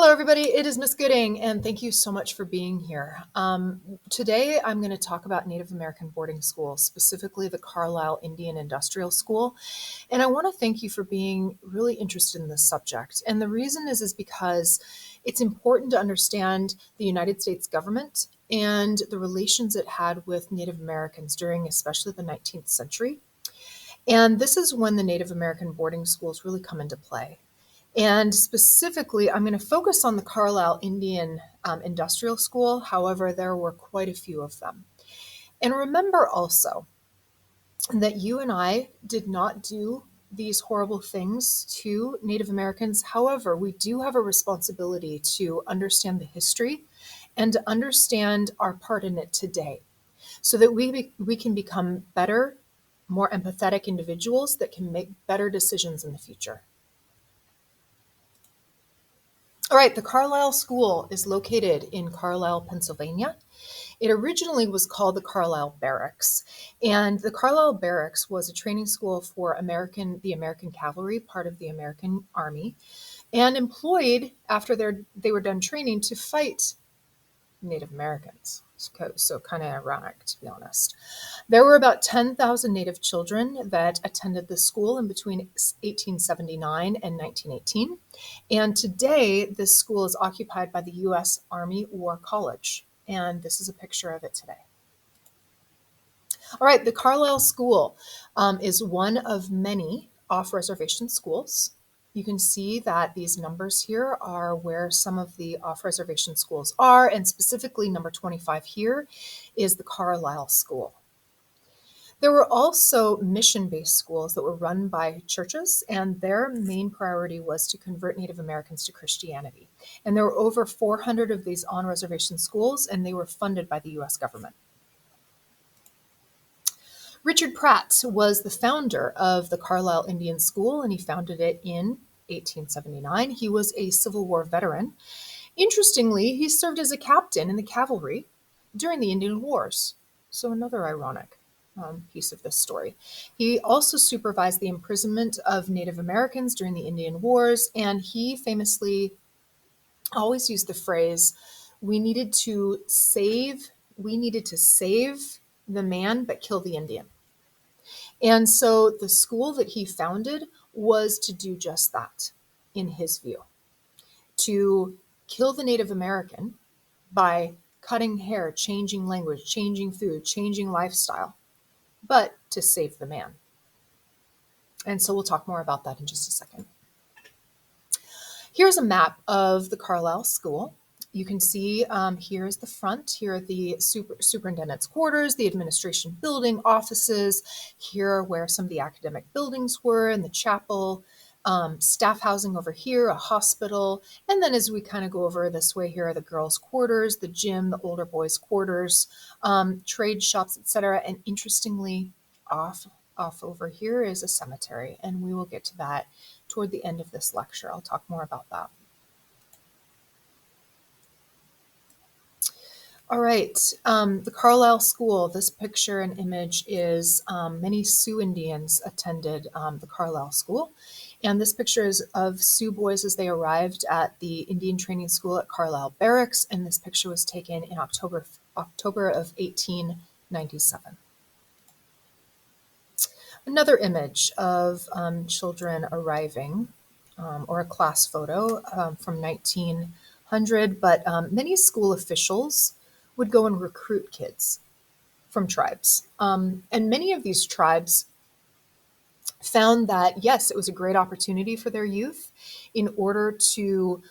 Hello, everybody. It is Miss Gooding, and thank you so much for being here. Today, I'm going to talk about Native American boarding schools, specifically the Carlisle Indian Industrial School. And I want to thank you for being really interested in this subject. And the reason is because it's important to understand the United States government and the relations it had with Native Americans during especially the 19th century. And this is when the Native American boarding schools really come into play. And specifically, I'm going to focus on the Carlisle Indian Industrial School. However, there were quite a few of them. And remember also that you and I did not do these horrible things to Native Americans. However, we do have a responsibility to understand the history and to understand our part in it today so that we can become better, more empathetic individuals that can make better decisions in the future. All right, the Carlisle School is located in Carlisle, Pennsylvania. It originally was called the Carlisle Barracks, and the Carlisle Barracks was a training school for the American Cavalry, part of the American Army, and employed after they were done training to fight Native Americans. So kind of ironic, to be honest. There were about 10,000 Native children that attended the school in between 1879 and 1918. And today, this school is occupied by the U.S. Army War College. And this is a picture of it today. All right, the Carlisle School is one of many off-reservation schools. You can see that these numbers here are where some of the off-reservation schools are, and specifically number 25 here is the Carlisle School. There were also mission-based schools that were run by churches, and their main priority was to convert Native Americans to Christianity. And there were over 400 of these on-reservation schools, and they were funded by the U.S. government. Richard Pratt was the founder of the Carlisle Indian School, and he founded it in 1879. He was a Civil War veteran. Interestingly, he served as a captain in the cavalry during the Indian Wars. So another ironic piece of this story. He also supervised the imprisonment of Native Americans during the Indian Wars, and he famously always used the phrase, we needed to save the man but kill the Indian. And so the school that he founded was to do just that, in his view, to kill the Native American by cutting hair, changing language, changing food, changing lifestyle, but to save the man. And so we'll talk more about that in just a second. Here's a map of the Carlisle School. You can see here is the front. Here are the superintendent's quarters, the administration building, offices. Here are where some of the academic buildings were, and the chapel, staff housing over here, a hospital. And then as we kind of go over this way, here are the girls' quarters, the gym, the older boys' quarters, trade shops, etc. And interestingly, off over here is a cemetery, and we will get to that toward the end of this lecture. I'll talk more about that. All right, the Carlisle School, this picture and image is many Sioux Indians attended the Carlisle School. And this picture is of Sioux boys as they arrived at the Indian Training School at Carlisle Barracks. And this picture was taken in October of 1897. Another image of children arriving, or a class photo from 1900, but many school officials would go and recruit kids from tribes. And many of these tribes found that, yes, it was a great opportunity for their youth in order to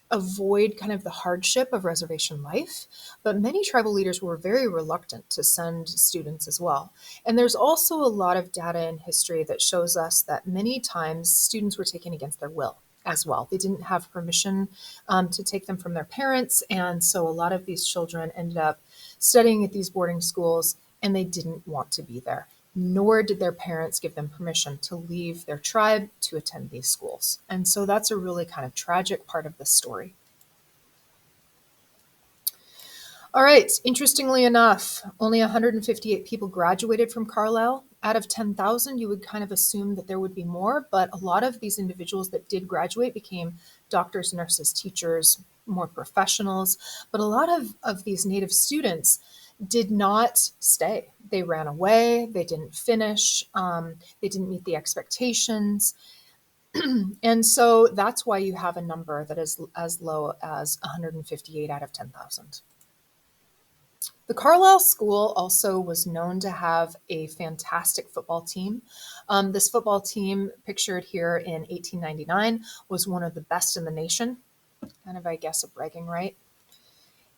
avoid kind of the hardship of reservation life, but many tribal leaders were very reluctant to send students as well. And there's also a lot of data in history that shows us that many times students were taken against their will as well. They didn't have permission to take them from their parents, and so a lot of these children ended up studying at these boarding schools, and they didn't want to be there, nor did their parents give them permission to leave their tribe to attend these schools. And so that's a really kind of tragic part of the story. All right, interestingly enough, only 158 people graduated from Carlisle. Out of 10,000, you would kind of assume that there would be more, but a lot of these individuals that did graduate became doctors, nurses, teachers, more professionals. But a lot of these Native students did not stay. They ran away, they didn't finish, they didn't meet the expectations. And so that's why you have a number that is as low as 158 out of 10,000. The Carlisle School also was known to have a fantastic football team. This football team, pictured here in 1899, was one of the best in the nation. Kind of, I guess, a bragging right.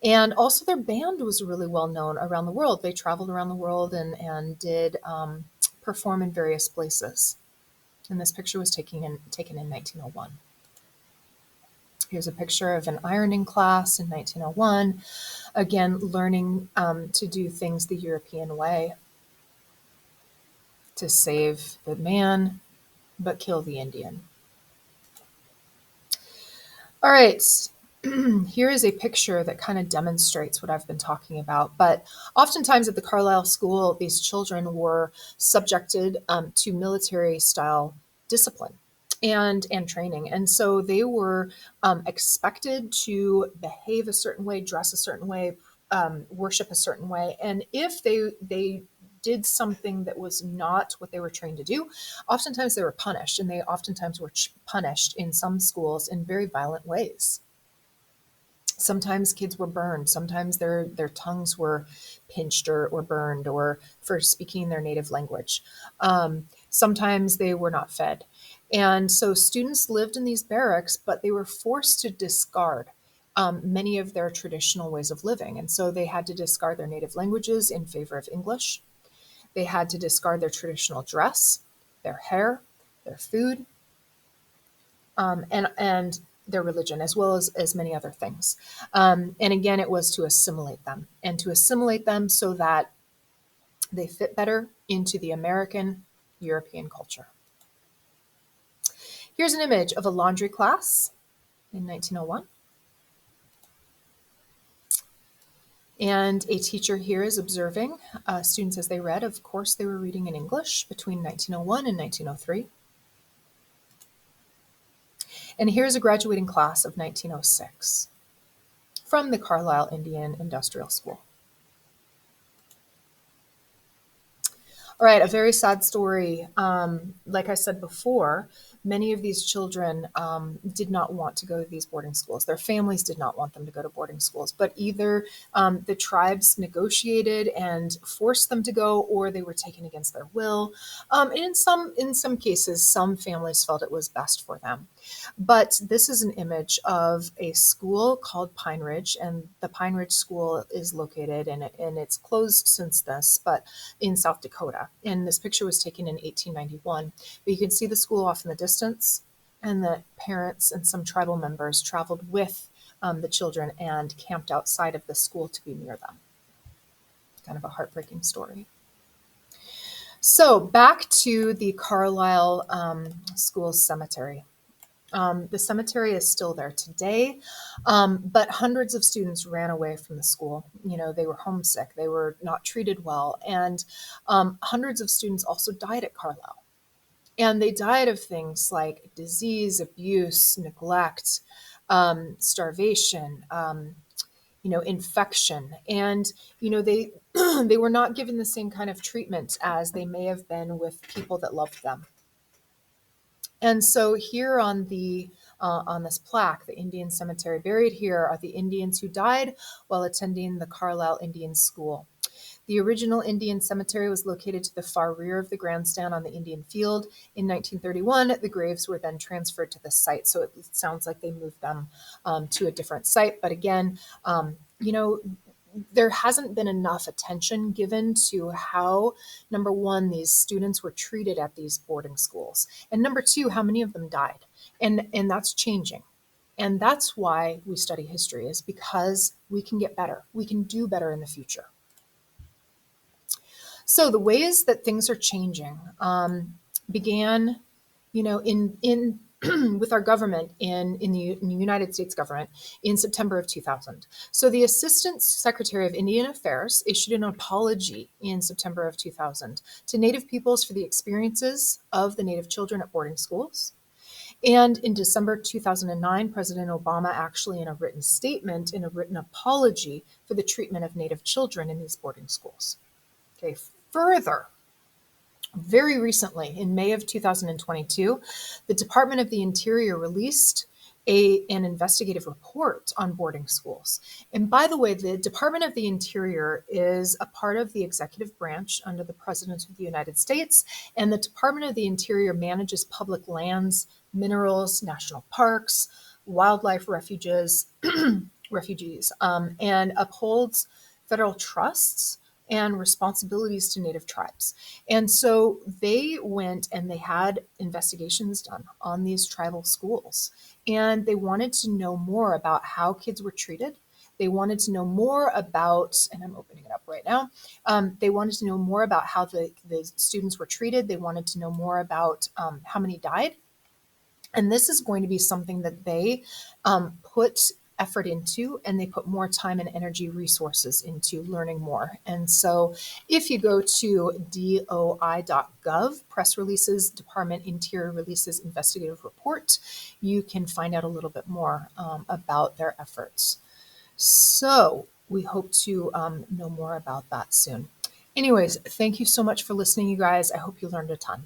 And also their band was really well known around the world. They traveled around the world and did perform in various places. And this picture was taken in 1901. Here's a picture of an ironing class in 1901. Again, learning to do things the European way, to save the man, but kill the Indian. All right, here is a picture that kind of demonstrates what I've been talking about. But oftentimes at the Carlisle School, these children were subjected to military-style discipline and training. And so they were expected to behave a certain way, dress a certain way, worship a certain way. And if they did something that was not what they were trained to do, oftentimes they were punished, and they oftentimes were punished in some schools in very violent ways. Sometimes kids were burned. Sometimes their tongues were pinched or burned, or for speaking their native language. Sometimes they were not fed. And so students lived in these barracks, but they were forced to discard many of their traditional ways of living. And so they had to discard their native languages in favor of English. They had to discard their traditional dress, their hair, their food, and their religion, as well as many other things. And again, it was to assimilate them, and to assimilate them so that they fit better into the American European culture. Here's an image of a laundry class in 1901. And a teacher here is observing students as they read. Of course, they were reading in English between 1901 and 1903. And here's a graduating class of 1906 from the Carlisle Indian Industrial School. All right, a very sad story. Like I said before, many of these children did not want to go to these boarding schools. Their families did not want them to go to boarding schools, but either the tribes negotiated and forced them to go, or they were taken against their will. And in some cases, some families felt it was best for them. But this is an image of a school called Pine Ridge, and the Pine Ridge School is located, and it's closed since this, but in South Dakota. And this picture was taken in 1891. But you can see the school off in the distance, and the parents and some tribal members traveled with the children and camped outside of the school to be near them. Kind of a heartbreaking story. So back to the Carlisle School Cemetery. The cemetery is still there today, but hundreds of students ran away from the school. You know, they were homesick, they were not treated well, and hundreds of students also died at Carlisle. And they died of things like disease, abuse, neglect, starvation, infection. And, they they were not given the same kind of treatment as they may have been with people that loved them. And so here on this plaque, the Indian Cemetery, buried here are the Indians who died while attending the Carlisle Indian School. The original Indian cemetery was located to the far rear of the grandstand on the Indian field. In 1931, the graves were then transferred to the site. So it sounds like they moved them to a different site. But again, there hasn't been enough attention given to how, number one, these students were treated at these boarding schools, and number two, how many of them died. And that's changing. And that's why we study history, is because we can get better. We can do better in the future. So the ways that things are changing began, in with our government in the United States government in September of 2000. So the Assistant Secretary of Indian Affairs issued an apology in September of 2000 to Native peoples for the experiences of the Native children at boarding schools. And in December 2009, President Obama actually, in a written statement, in a written apology for the treatment of Native children in these boarding schools. Okay, further, very recently, in May of 2022, the Department of the Interior released an investigative report on boarding schools. And by the way, the Department of the Interior is a part of the executive branch under the President of the United States, and the Department of the Interior manages public lands, minerals, national parks, wildlife refugees, and upholds federal trusts and responsibilities to Native tribes. And so they went and they had investigations done on these tribal schools. And they wanted to know more about how kids were treated. They wanted to know more about, and I'm opening it up right now. They wanted to know more about how the students were treated. They wanted to know more about how many died. And this is going to be something that they put effort into, and they put more time and energy resources into learning more. And so if you go to doi.gov, press releases, Department Interior Releases Investigative Report, you can find out a little bit more about their efforts. So we hope to know more about that soon. Anyways, thank you so much for listening, you guys. I hope you learned a ton.